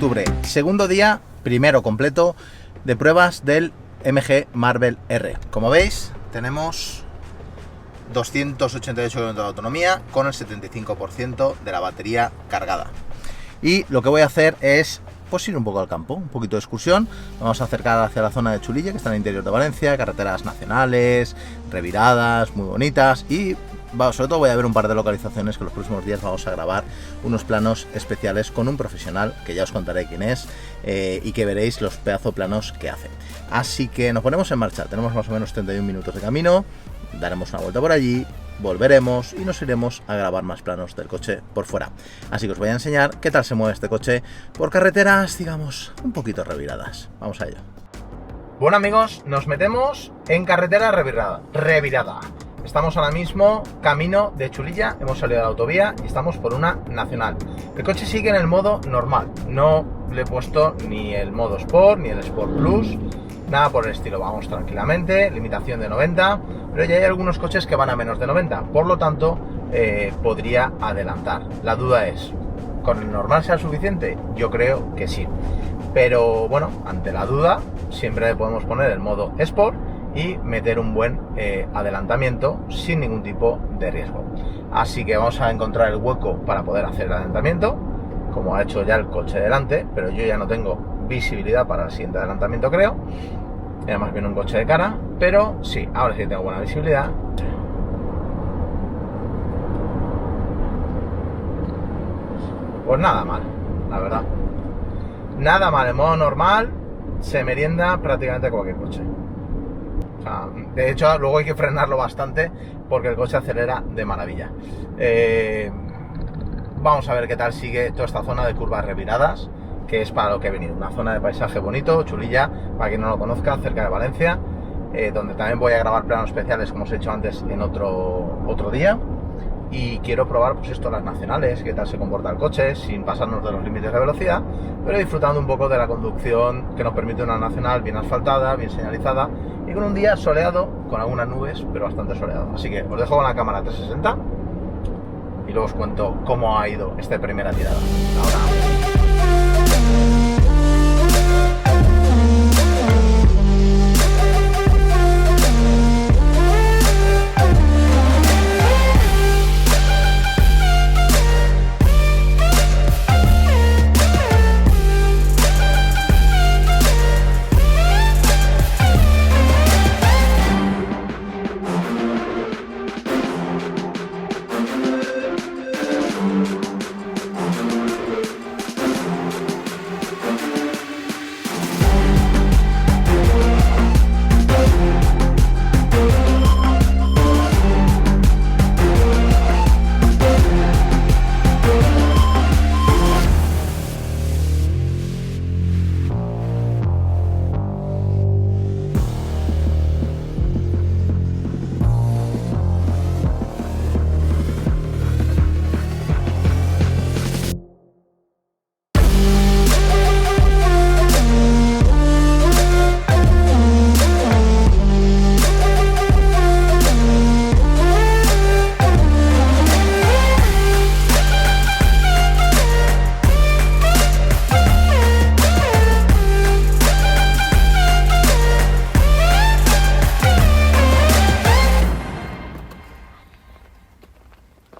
octubre, segundo día, primero completo de pruebas del MG Marvel R. Como veis, tenemos 288 km de autonomía con el 75% de la batería cargada. Y lo que voy a hacer es pues ir un poco al campo, un poquito de excursión. Vamos a acercar hacia la zona de Chulilla, que está en el interior de Valencia, carreteras nacionales, reviradas, muy bonitas, y sobre todo voy a ver un par de localizaciones que los próximos días vamos a grabar unos planos especiales con un profesional, que ya os contaré quién es, y que veréis los pedazos planos que hace. Así que nos ponemos en marcha, tenemos más o menos 31 minutos de camino, daremos una vuelta por allí, volveremos y nos iremos a grabar más planos del coche por fuera. Así que os voy a enseñar qué tal se mueve este coche por carreteras, digamos, un poquito reviradas. Vamos a ello. Bueno amigos, nos metemos en carretera revirada. Estamos ahora mismo camino de Chulilla, hemos salido de la autovía y estamos por una nacional. El coche sigue en el modo normal, no le he puesto ni el modo Sport ni el Sport Plus, nada por el estilo, vamos tranquilamente, limitación de 90, pero ya hay algunos coches que van a menos de 90, por lo tanto podría adelantar. La duda es, ¿con el normal será suficiente? Yo creo que sí, pero bueno, ante la duda siempre le podemos poner el modo Sport y meter un buen adelantamiento sin ningún tipo de riesgo. Así que vamos a encontrar el hueco para poder hacer el adelantamiento, como ha hecho ya el coche delante, pero yo ya no tengo visibilidad para el siguiente adelantamiento, creo. Y además viene un coche de cara, pero sí, ahora sí tengo buena visibilidad. Pues nada mal, la verdad. Nada mal, en modo normal se merienda prácticamente cualquier coche. O sea, de hecho, luego hay que frenarlo bastante porque el coche acelera de maravilla. Vamos a ver qué tal sigue toda esta zona de curvas reviradas, que es para lo que he venido. Una zona de paisaje bonito, Chulilla, para quien no lo conozca, cerca de Valencia, donde también voy a grabar planos especiales, como os he dicho antes, en otro día. Y quiero probar, pues esto, las nacionales, qué tal se comporta el coche, sin pasarnos de los límites de velocidad, pero disfrutando un poco de la conducción que nos permite una nacional bien asfaltada, bien señalizada, y con un día soleado, con algunas nubes, pero bastante soleado. Así que os dejo con la cámara 360 y luego os cuento cómo ha ido esta primera tirada. Ahora.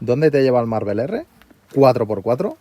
¿Dónde te lleva el Marvel R? 4x4,